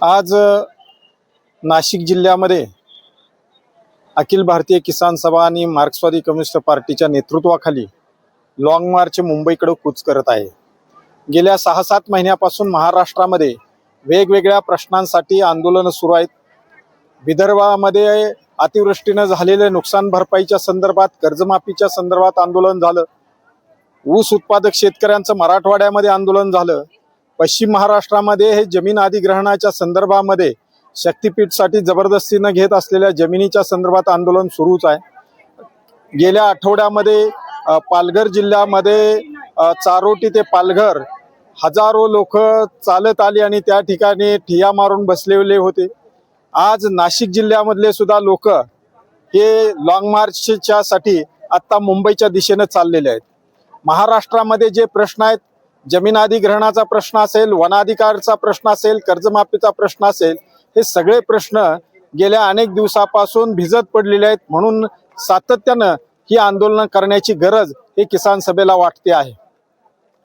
आज नाशिक जिल्ह्यामध्ये अखिल भारतीय किसान सभा आणि मार्क्सवादी कम्युनिस्ट पार्टीच्या नेतृत्वाखाली लॉंग मार्च मुंबईकडे कूच करत आहे। गेल्या 6-7 महिन्यापासून महाराष्ट्रामध्ये वेगवेगळ्या प्रश्नांसाठी आंदोलन सुरू आहेत। विदर्भामध्ये अतिवृष्टीने झालेले नुकसान भरपाईच्या संदर्भात, कर्जमाफीच्या संदर्भात आंदोलन झालं। ऊस उत्पादक शेतकऱ्यांचं मराठवाड्यामध्ये आंदोलन झालं। पश्चिम महाराष्ट्रामध्ये हे जमीन अधिग्रहणाच्या संदर्भामध्ये शक्तीपीठसाठी जबरदस्तीने घेत असलेल्या जमिनीच्या संदर्भात आंदोलन सुरूच आहे। गेल्या आठवड्यामध्ये पालघर जिल्ह्यामध्ये चारोटी ते पालघर हजारो लोक चालत आली आणि त्या ठिकाणी ठिय्या मारून बसलेले होते। आज नाशिक जिल्ह्यामधले सुद्धा लोक हे लॉंग मार्चच्या साठी आता मुंबईच्या दिशेने चाललेले आहेत। महाराष्ट्रामध्ये जे प्रश्न आहेत, जमीन अधिग्रहणाचा प्रश्न असेल, वनाधिकारचा प्रश्न असेल, कर्जमाफीचा प्रश्न असेल, हे सगळे प्रश्न गेल्या अनेक दिवसापासून भिजत पडलेले आहेत। म्हणून सातत्याने ही आंदोलन करण्याची गरज हे किसान सभेला वाटते आहे।